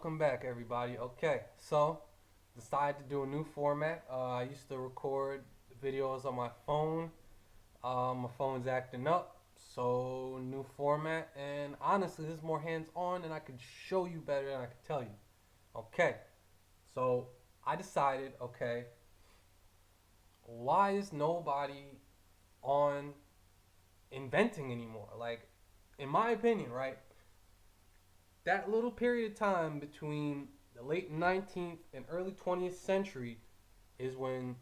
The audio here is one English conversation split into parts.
welcome back, everybody. Okay, so decided to do a new format. I used to record videos on my phone. My phone's acting up, so new format. And honestly, this is more hands-on, and I could show you better than I could tell you. Okay, so I decided. Okay, why is nobody on inventing anymore? Like, in my opinion, right? That little period of time between the late 19th and early 20th century is when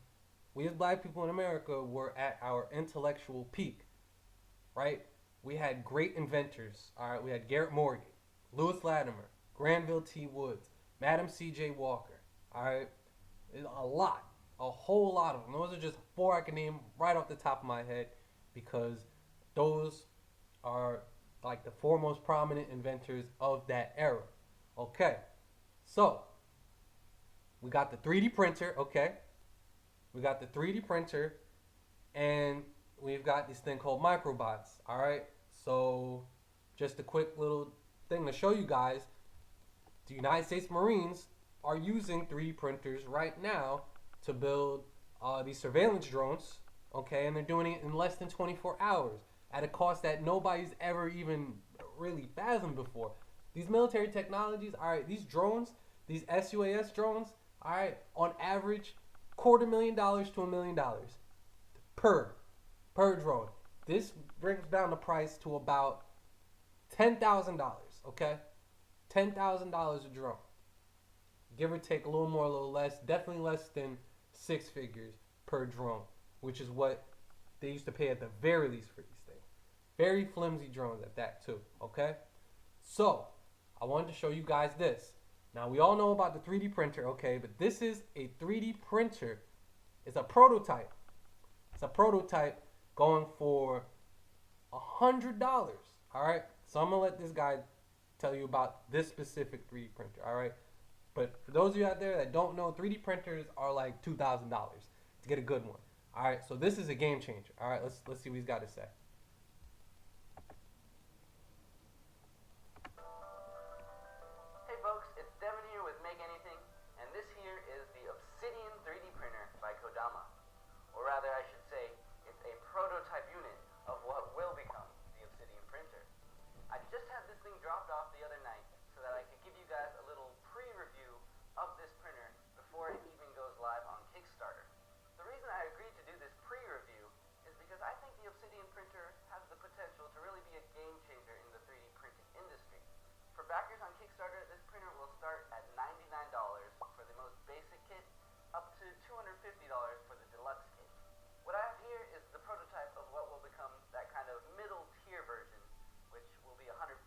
we as black people in America were at our intellectual peak, right? We had great inventors, all right? We had Garrett Morgan, Lewis Latimer, Granville T. Woods, Madam C.J. Walker, all right? A lot, a whole lot of them. Those are just four I can name right off the top of my head because those are like the four most prominent inventors of that era. Okay, so we got the 3D printer, okay? We got the 3D printer, and we've got this thing called microbots, all right? So, just a quick little thing to show you guys the United States Marines are using 3D printers right now to build these surveillance drones, okay? And they're doing it in less than 24 hours at a cost that nobody's ever even really fathomed before. These military technologies, all right, these drones, these SUAS drones, all right, on average, $250,000 to $1,000,000 per per drone. This brings down the price to about $10,000. Okay, $10,000 a drone, give or take a little more, a little less. Definitely less than six figures per drone, which is what they used to pay at the very least for these things. Very flimsy drones at that too. Okay, so I wanted to show you guys this. Now we all know about the 3D printer, okay, but this is a 3D printer. It's a prototype. It's a prototype going for $100. All right, so I'm gonna let this guy tell you about this specific 3D printer. All right, but for those of you out there that don't know, 3D printers are like $2,000 to get a good one. All right, so this is a game changer. All right, let's see what he's got to say. Hey folks, it's Devin here with Make Anything, and this here is the Obsidian 3D printer by Kodama. Or rather, I should say, it's a prototype unit of what will become the Obsidian printer. I just had this thing dropped off the other night so that I could give you guys a little pre-review of this printer before it even goes live on Kickstarter. The reason I agreed to do this pre-review is because I think the Obsidian printer has the potential to really be a game changer in the 3D printing industry. For backers on Kickstarter, this printer will start at $99 for the most basic kit, up to $250 for the deluxe kit. What I have here is the prototype of what will become that kind of middle tier version, which will be $150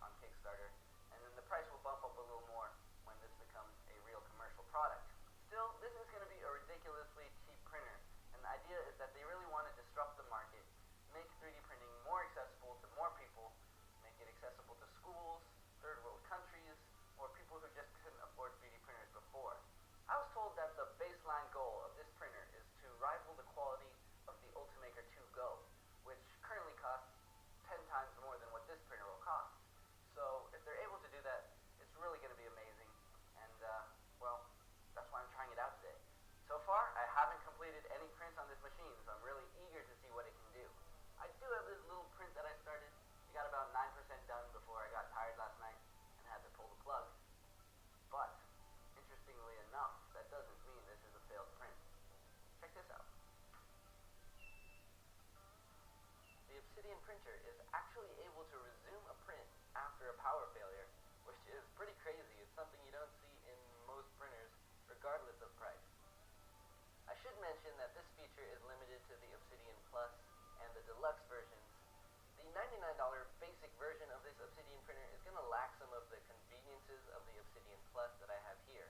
on Kickstarter, and then the price will bump up a little more when this becomes a real commercial product. Still, this is going to be a ridiculously cheap printer, and the idea is that they really want to disrupt the market, make 3D printing more accessible to more people, make it accessible to schools, third world countries, or people who just couldn't afford 3D printers before. I was told that the baseline goal of this printer is to rival the quality of the Ultimaker 2 Go, which currently costs 10 times more than what this printer will cost. So if they're able to do that, it's really going to be amazing, and well, that's why I'm trying it out today. So far, I haven't completed any prints on this machine, so I'm really eager to see what it can do. I do have this little print that I started. It got about 9% done before I got tired last night and had to pull the plug. But, interestingly enough, that doesn't mean this is a failed print. Check this out. The Obsidian printer is actually able to resume a print after a power failure, which is pretty crazy. It's something you don't see in most printers, regardless of price. I should mention that this feature is limited to the Obsidian Plus and the deluxe versions. The $99 basic version of this Obsidian printer is going to lack some of the conveniences of the Obsidian Plus that I have here.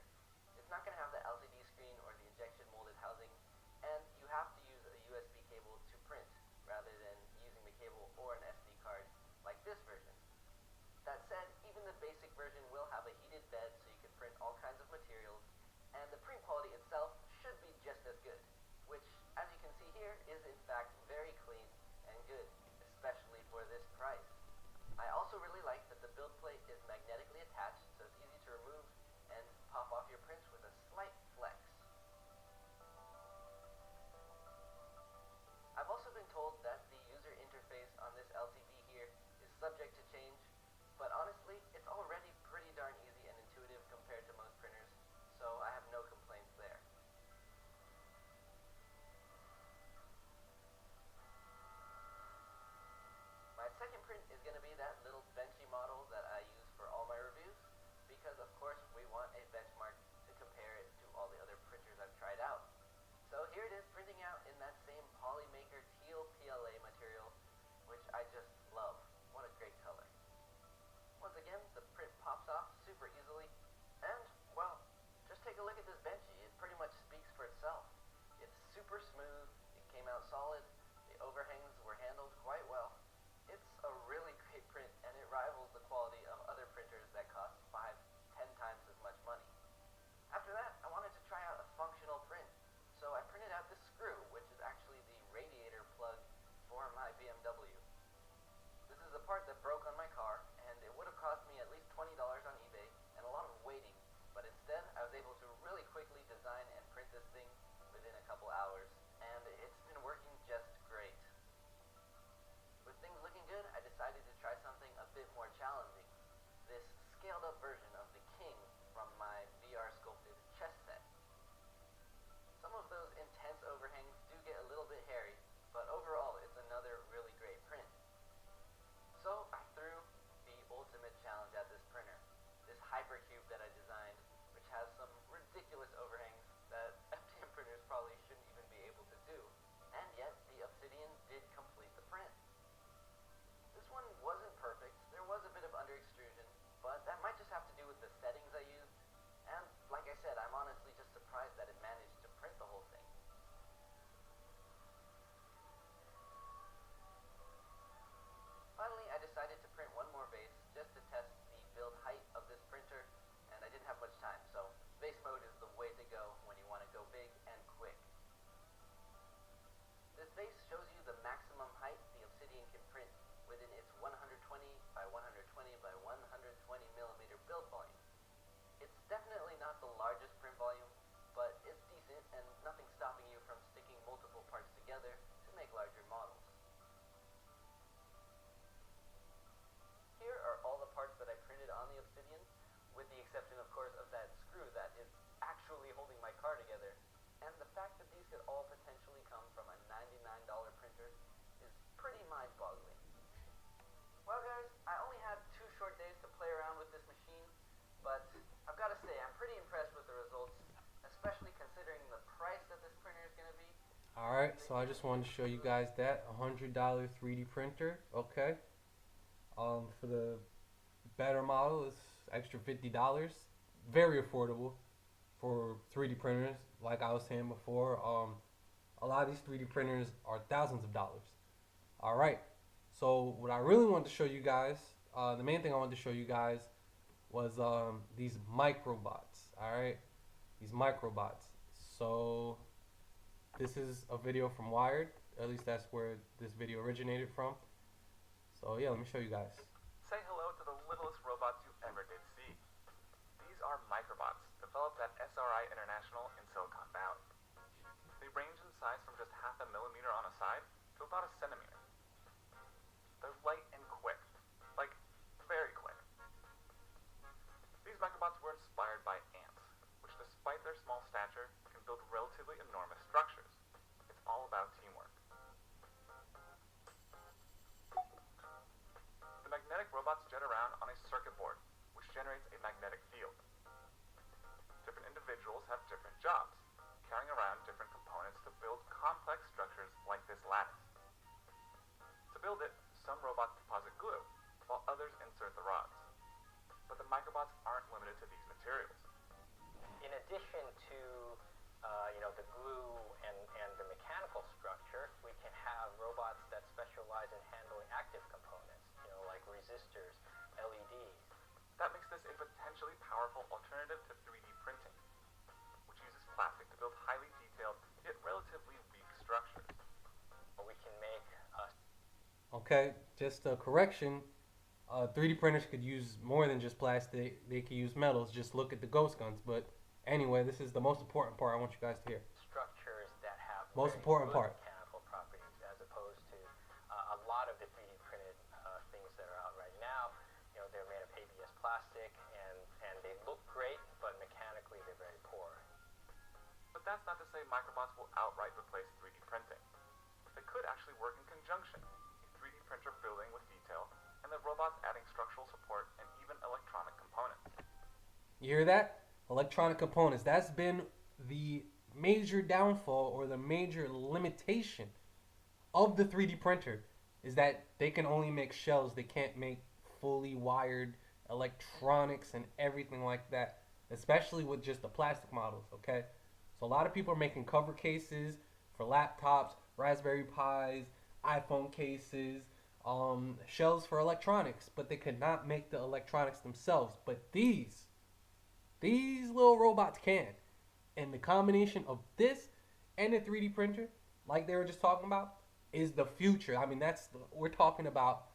It's not going to have the LCD screen or the injection molded housing, and you have to use a USB cable to print rather than using the cable or an SD card like this version. That said, even the basic version will have a heated bed so you can print all kinds of materials, and the print quality itself should be just as good, which, as you can see here, is in fact very clean and good, especially for this price. I also really like that the build plate is magnetically attached, so it's easy to remove told that the user interface on this LCD here is subject to change, but honestly, it's already pretty darn easy and intuitive compared to most printers, so I have no complaints there. My second print is going to be that little benchy model that I use for all my reviews, because of course we want a benchmark to compare it to all the other printers I've tried out. So here it is printing out in that same Polymaker teal PLA material, which I just love. What a great color. Once again, the print pops off super easily, and, well, just take a look at this benchy. It pretty much speaks for itself. It's super smooth, it came out solid, the overhangs were handled quite well. It's a really great print, and it rivals the quality of other printers that cost 5-10 times as much money. After that, I wanted to try out a functional print, so I printed out this screw, which is actually the radiator plug for my BMW. This is a part that broke on my car, and it would have cost me at least $20 on eBay and a lot of waiting, but instead I was able to really quickly design and print this thing within a couple hours, and it's been working just great. With things looking good, I decided to try something a bit more challenging. This scaled up version of the King from my VR sculpted chess set. Some of those intense overhangs do get a little bit hairy, but overall it's another really great print. So I threw the ultimate challenge at this printer, this hypercube that I designed, which has some ridiculous overhangs that FDM printers probably shouldn't even be able to do, and yet the Obsidian did complete the print. This one wasn't perfect, there was a bit of under extrusion, but that might just have to do with the settings I used, and like I said, I'm honestly just surprised that it managed to print the whole thing. Finally, I decided to print one more base just to test the build height of this printer, and I didn't have much time, so base mode is the way to go when you want to go big and quick. This base shows you the maximum height the Obsidian can print within its 120 by 120 by 120 millimeter build volume. It's definitely not the largest print volume, but it's decent and nothing stopping you from sticking multiple parts together to make larger models. Here are all the parts that I printed on the Obsidian, with the exception of course of that screw that is actually holding my car together, and the fact that these could all potentially come from a $99 printer is pretty mind-boggling. Well guys, I only had 2 short days to play around with this machine, but I've got to say I'm pretty impressed with the results, especially considering the price that this printer is going to be. Alright, so I just wanted to show you guys that $100 3D printer, okay? For the better model, it's extra $50. Very affordable for 3D printers. Like I was saying before, a lot of these 3D printers are thousands of dollars. Alright, so what I really wanted to show you guys, the main thing I wanted to show you guys was these microbots. Alright, these microbots. So this is a video from Wired, at least that's where this video originated from. So yeah, let me show you guys. Say hello to the littlest robots you ever did see. These are microbots, developed at SRI International in Silicon Valley. They range in size from just half a millimeter on a side to about a centimeter. They're light and quick, like very quick. These microbots were inspired by ants, which despite their small stature, can build relatively enormous structures. It's all about teamwork. The magnetic robots jet around on a circuit board, which generates a magnetic field. Different individuals have different jobs, carrying around different components to build complex structures like this lattice. To build it, some robots deposit glue, while others insert the rods. But the microbots aren't limited to these materials. In addition to the glue and the mechanical structure, we can have robots that specialize in handling active components, like resistors, LEDs. That makes this a potentially powerful alternative to 3D printing, which uses plastic to build highly detailed yet relatively weak structures. We can make Okay, just a correction. 3D printers could use more than just plastic. They could use metals. Just look at the ghost guns. But anyway, this is the most important part I want you guys to hear. structures that have Most very important good part. mechanical properties as opposed to But that's not to say microbots will outright replace 3D printing. They could actually work in conjunction, a 3D printer building with detail, and the robots adding structural support and even electronic components. You hear that? Electronic components. That's been the major downfall or the major limitation of the 3D printer is that they can only make shells. They can't make fully wired electronics and everything like that, especially with just the plastic models, okay? So a lot of people are making cover cases for laptops, Raspberry Pis, iPhone cases, shells for electronics, but they could not make the electronics themselves. But these little robots can. And the combination of this and the 3D printer, like they were just talking about, is the future. I mean, we're talking about.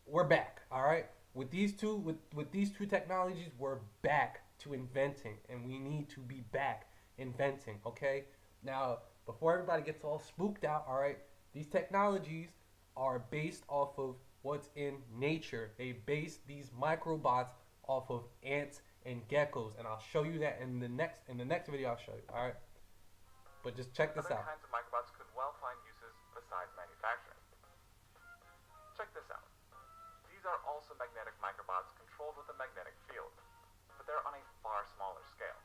We're back, all right. With these two technologies, we're back to inventing, and we need to be back inventing. Okay. Now, before everybody gets all spooked out, all right, these technologies are based off of what's in nature. They base these microbots off of ants and geckos, and I'll show you that in the next video. I'll show you. All right. But just check this Other out. kinds of microbots could well find uses besides manufacturing. Check this out. These are also magnetic microbots controlled with a magnetic field, but they're on a far smaller scale,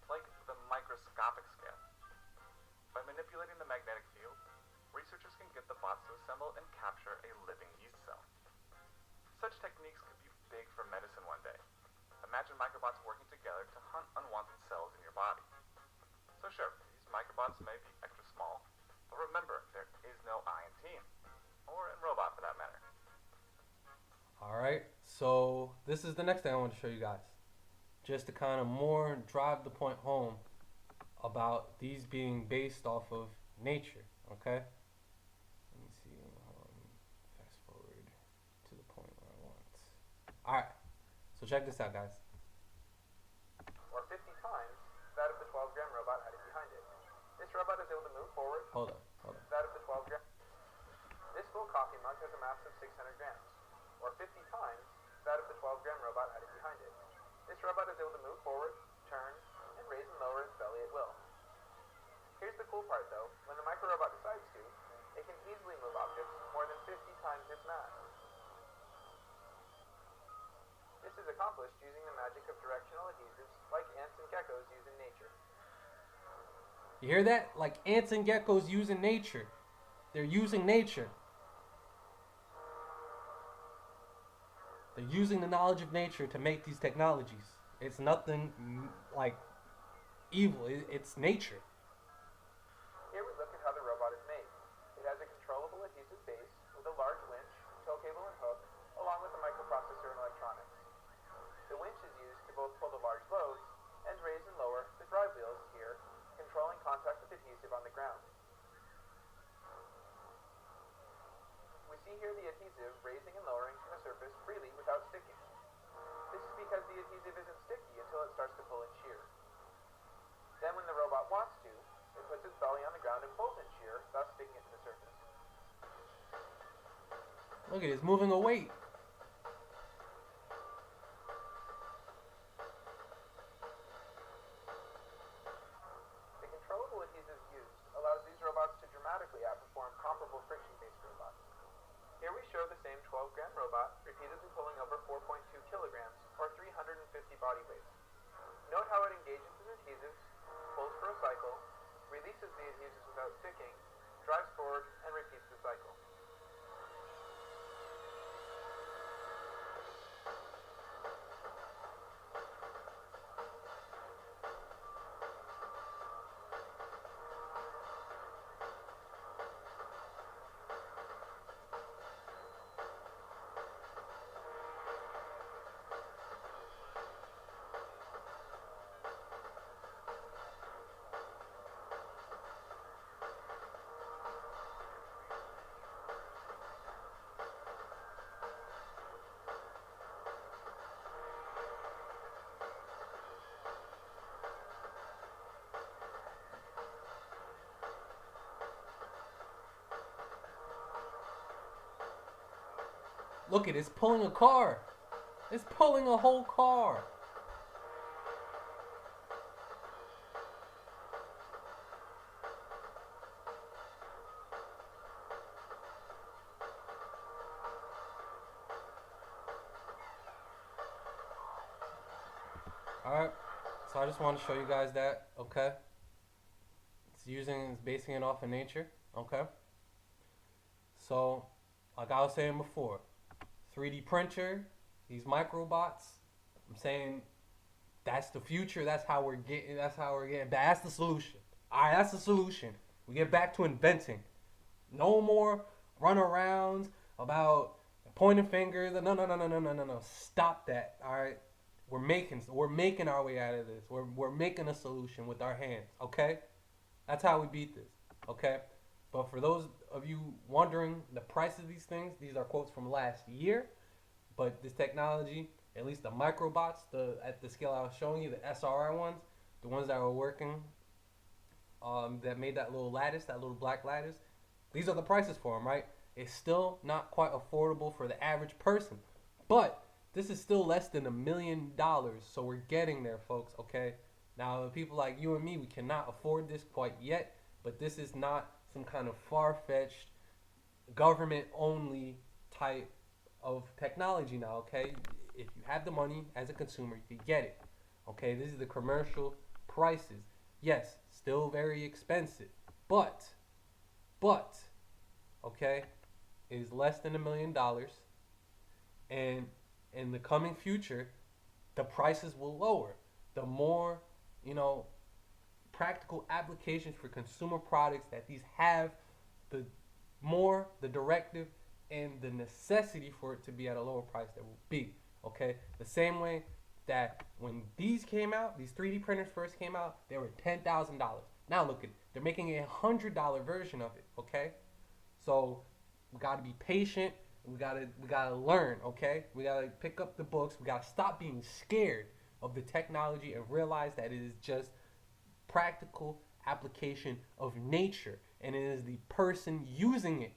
like the microscopic scale. By manipulating the magnetic field, researchers can get the bots to assemble and capture a living yeast cell. Such techniques could be big for medicine one day. Imagine microbots working together to hunt unwanted cells in your body. So sure, these microbots may be extra small, but remember, there is no I in team, or in robot for that matter. All right. So this is the next thing I want to show you guys, just to kind of more drive the point home about these being based off of nature. Okay. Let me see. Fast forward to the point where I want. All right. So check this out, guys. Or 50 times that of the 12-gram robot had it behind it. This robot is able to move forward. Hold on. That of the 12-gram. This full coffee mug has a mass of 600 grams. Or 50 times that of the 12-gram robot had it behind it. This robot is able to move forward, turn, and raise and lower its belly at will. Here's the cool part though, when the micro-robot decides to, it can easily move objects more than 50 times its mass. This is accomplished using the magic of directional adhesives like ants and geckos use in nature. You hear that? Like ants and geckos use in nature. They're using nature. They're using the knowledge of nature to make these technologies. It's nothing like evil. It's nature. Here we look at how the robot is made. It has a controllable adhesive base with a large winch, tow cable and hook, along with a microprocessor and electronics. The winch is used to both pull the large loads and raise and lower the drive wheels here, controlling contact with adhesive on the ground. We see here the adhesive raising and lowering a surface freely without sticking. This is because the adhesive isn't sticky until it starts to pull and shear. Then when the robot wants to, it puts its belly on the ground and pulls and shear, thus sticking it to the surface. Look at it, it's moving a weight. The controllable adhesive used allows these robots to dramatically outperform comparable friction-based robots. Here we show the same 12-gram robot repeatedly pulling over 4.2 kilograms, or 350 body weight. Note how it engages with adhesives, pulls for a cycle, releases the adhesives without sticking, drives forward, and repeats the cycle. Look at it, it's pulling a car. It's pulling a whole car. All right. So I just want to show you guys that. Okay. It's basing it off of nature. Okay. So, like I was saying before, 3D printer, these microbots. I'm saying that's the future. That's how we're getting. That's how we're getting. That's the solution. All right, that's the solution. We get back to inventing. No more runarounds about pointing fingers. No, no, no, no, no, no, no, no. Stop that. All right. We're making our way out of this. We're making a solution with our hands. Okay. That's how we beat this. Okay. But for those of you wondering the price of these things, these are quotes from last year. But this technology, at least the microbots, at the scale I was showing you, the SRI ones, the ones that were working, that made that little lattice, that little black lattice, these are the prices for them, right? It's still not quite affordable for the average person, but this is still less than $1 million, so we're getting there, folks. Okay. Now, people like you and me, we cannot afford this quite yet, but this is not some kind of far-fetched, government-only type of technology now, okay? If you have the money as a consumer, you can get it. Okay, this is the commercial prices. Yes, still very expensive, but okay, it is less than $1 million, and in the coming future, the prices will lower. The more, you know, practical applications for consumer products that these have, the more the directive and the necessity for it to be at a lower price that will be. Okay, the same way that when these came out, these 3D printers first came out, they were $10,000. Now look at it, they're making a $100 version of it. Okay, so we gotta be patient. We gotta learn. Okay, we gotta pick up the books. We gotta stop being scared of the technology and realize that it is just practical application of nature, and it is the person using it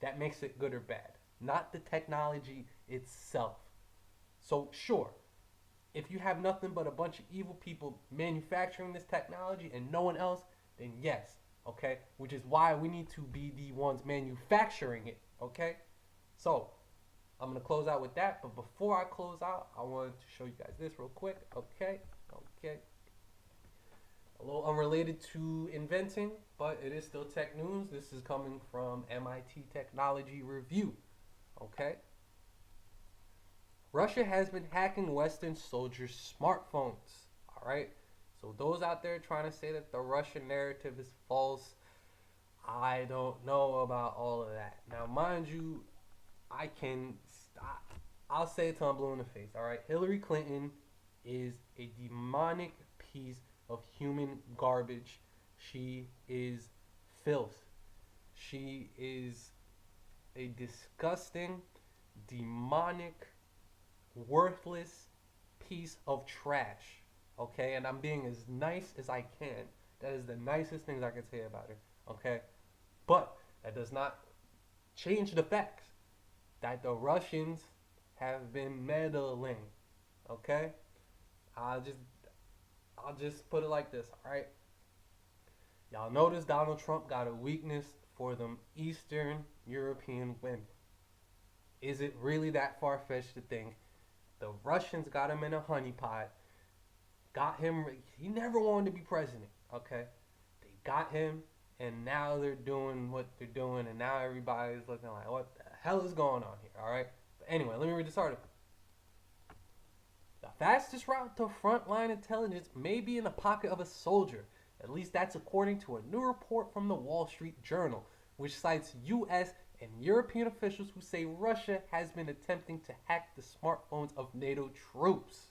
that makes it good or bad, not the technology itself. So sure, if you have nothing but a bunch of evil people manufacturing this technology and no one else, then yes, okay? Which is why we need to be the ones manufacturing it, okay? So, I'm going to close out with that, but before I close out, I wanted to show you guys this real quick, okay? Okay. A little unrelated to inventing, but it is still tech news. This is coming from MIT Technology Review, okay? Russia has been hacking Western soldiers' smartphones. All right. So those out there trying to say that the Russian narrative is false, I don't know about all of that. Now, mind you, I can stop. I'll say it till I'm blue in the face. All right. Hillary Clinton is a demonic piece of human garbage. She is filth. She is a disgusting, demonic, worthless piece of trash. Okay, and I'm being as nice as I can. That is the nicest things I can say about her. Okay, but that does not change the facts that the Russians have been meddling. Okay, I'll just I'll just put it like this. All right, y'all notice Donald Trump got a weakness for them Eastern European women. Is it really that far fetched to think the Russians got him in a honeypot, got him? He never wanted to be president. Okay, they got him, and now they're doing what they're doing, and now everybody's looking like, what the hell is going on here? All right. But anyway, let me read this article. The fastest route to frontline intelligence may be in the pocket of a soldier. At least that's according to a new report from the Wall Street Journal, which cites U.S. and European officials who say Russia has been attempting to hack the smartphones of NATO troops.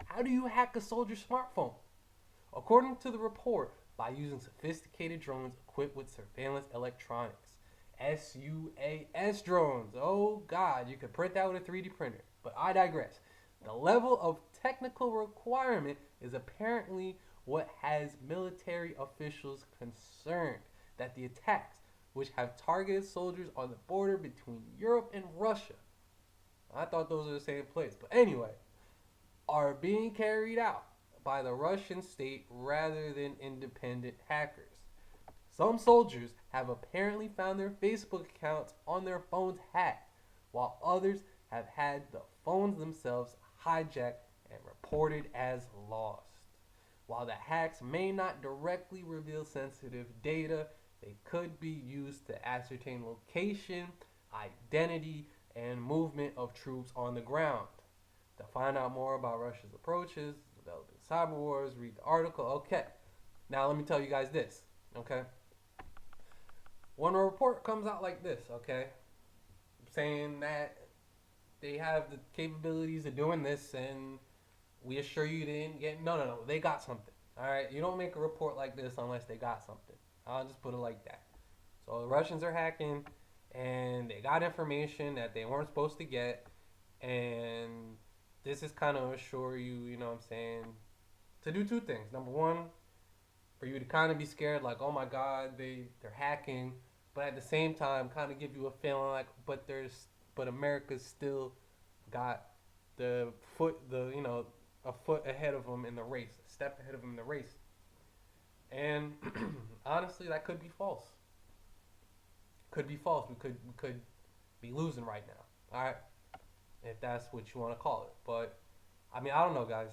How do you hack a soldier's smartphone? According to the report, by using sophisticated drones equipped with surveillance electronics. SUAS drones. Oh God, you could print that with a 3D printer. But I digress. The level of technical requirement is apparently what has military officials concerned that the attacks, which have targeted soldiers on the border between Europe and Russia, I thought those are the same place, but anyway, are being carried out by the Russian state rather than independent hackers. Some soldiers have apparently found their Facebook accounts on their phones hacked, while others have had the phones themselves hijacked and reported as lost. While the hacks may not directly reveal sensitive data, they could be used to ascertain location, identity, and movement of troops on the ground. To find out more about Russia's approaches, developing cyber wars, read the article. Okay, now let me tell you guys this. Okay, when a report comes out like this, okay, saying that they have the capabilities of doing this, and we assure you they didn't get. No, no, no. They got something. All right. You don't make a report like this unless they got something. I'll just put it like that. So the Russians are hacking, and they got information that they weren't supposed to get, and this is kind of assure you, you know what I'm saying, to do two things. Number one, for you to kind of be scared, like, oh my God, they're hacking, but at the same time, kind of give you a feeling like, but America's still got a foot ahead of them in the race, a step ahead of them in the race. And honestly, that could be false. Could be false. We could be losing right now. All right, if that's what you want to call it. But I mean, I don't know, guys.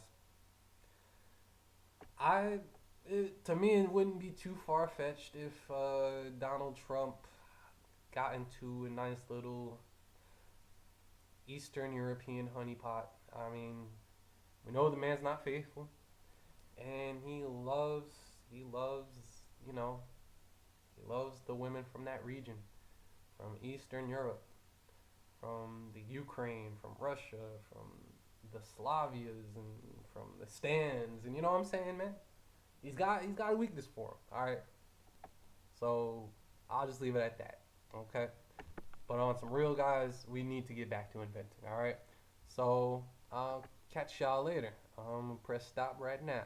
To me, it wouldn't be too far fetched if Donald Trump got into a nice little Eastern European honeypot. I mean, we know the man's not faithful, and he loves, you know, he loves the women from that region, from Eastern Europe, from the Ukraine, from Russia, from the Slavias, and from the Stans, and you know what I'm saying, man? He's got a weakness for him. All right, so I'll just leave it at that. Okay, but on some real guys, we need to get back to inventing. All right, so I'll catch y'all later. Press stop right now.